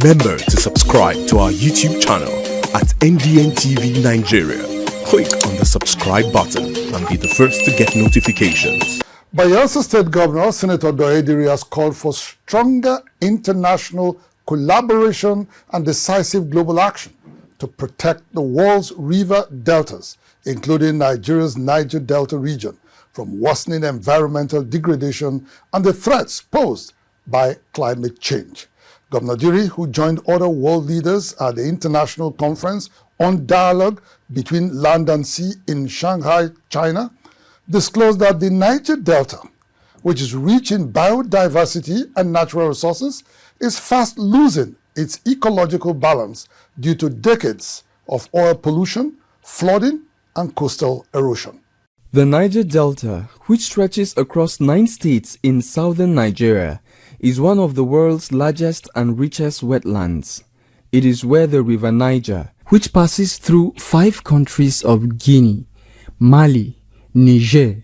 Remember to subscribe to our YouTube channel at NDN TV Nigeria. Click on the subscribe button and be the first to get notifications. Bayelsa State Governor Senator Diri has called for stronger international collaboration and decisive global action to protect the world's river deltas, including Nigeria's Niger Delta region, from worsening environmental degradation and the threats posed by climate change. Governor Diri, who joined other world leaders at the International Conference on Dialogue Between Land and Sea in Shanghai, China, disclosed that the Niger Delta, which is rich in biodiversity and natural resources, is fast losing its ecological balance due to decades of oil pollution, flooding, and coastal erosion. The Niger Delta, which stretches across 9 states in southern Nigeria, is one of the world's largest and richest wetlands. It is where the River Niger, which passes through 5 countries of Guinea, Mali, Niger,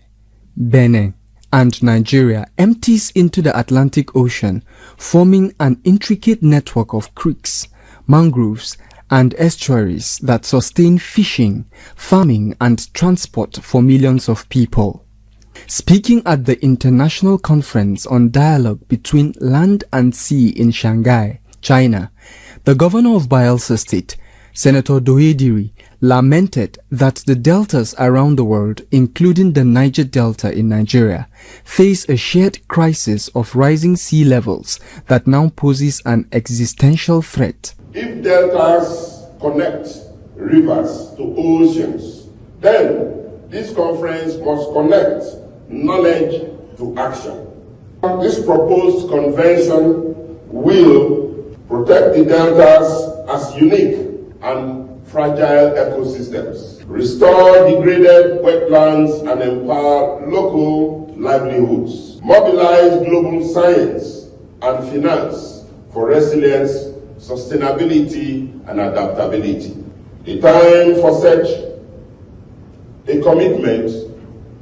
Benin, and Nigeria, empties into the Atlantic Ocean, forming an intricate network of creeks, mangroves, and estuaries that sustain fishing, farming, and transport for millions of people. Speaking at the International Conference on Dialogue Between Land and Sea in Shanghai, China, the governor of Bayelsa State, Senator Diri, lamented that the deltas around the world, including the Niger Delta in Nigeria, face a shared crisis of rising sea levels that now poses an existential threat. If deltas connect rivers to oceans, then this conference must connect knowledge to action. This proposed convention will protect the deltas as unique and fragile ecosystems, restore degraded wetlands, and empower local livelihoods, mobilize global science and finance for resilience, sustainability, and adaptability. The time for such a commitment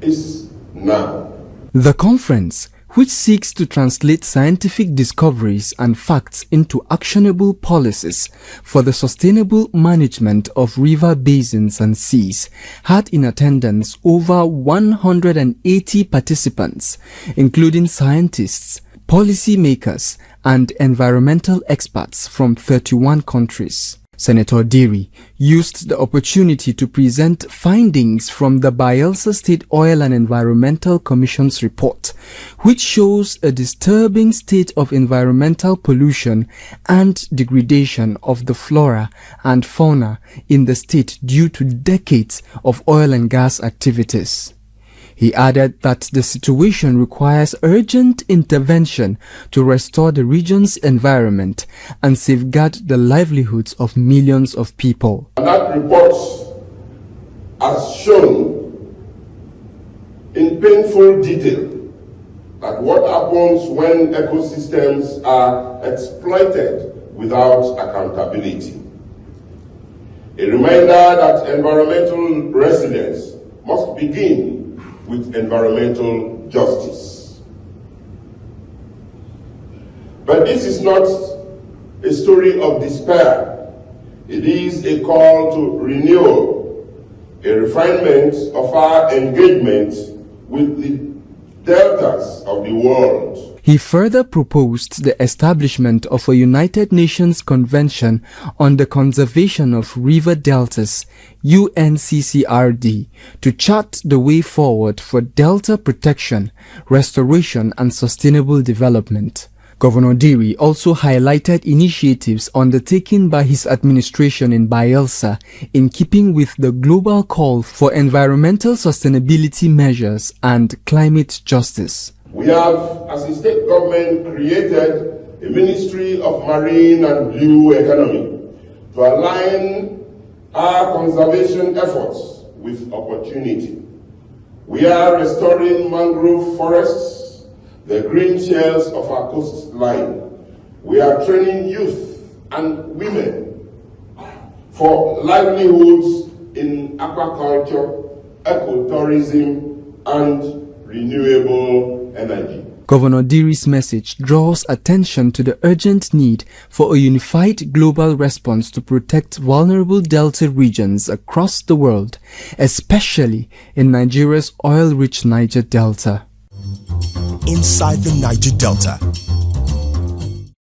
is now. The conference, which seeks to translate scientific discoveries and facts into actionable policies for the sustainable management of river basins and seas, had in attendance over 180 participants, including scientists, policymakers, and environmental experts from 31 countries. Senator Diri used the opportunity to present findings from the Bayelsa State Oil and Environmental Commission's report, which shows a disturbing state of environmental pollution and degradation of the flora and fauna in the state due to decades of oil and gas activities. He added that the situation requires urgent intervention to restore the region's environment and safeguard the livelihoods of millions of people. And that report has shown in painful detail that what happens when ecosystems are exploited without accountability. A reminder that environmental resilience must begin with environmental justice. But this is not a story of despair. It is a call to renewal, a refinement of our engagement with the deltas of the world. He further proposed the establishment of a United Nations Convention on the Conservation of River Deltas, UNCCRD, to chart the way forward for delta protection, restoration, and sustainable development. Governor Diri also highlighted initiatives undertaken by his administration in Bayelsa in keeping with the global call for environmental sustainability measures and climate justice. We have, as a state government, created a Ministry of Marine and Blue Economy to align our conservation efforts with opportunity. We are restoring mangrove forests, the green shells of our coastline. We are training youth and women for livelihoods in aquaculture, ecotourism, and renewable energy. Governor Diri's message draws attention to the urgent need for a unified global response to protect vulnerable delta regions across the world, especially in Nigeria's oil-rich Niger Delta. Inside the Niger Delta,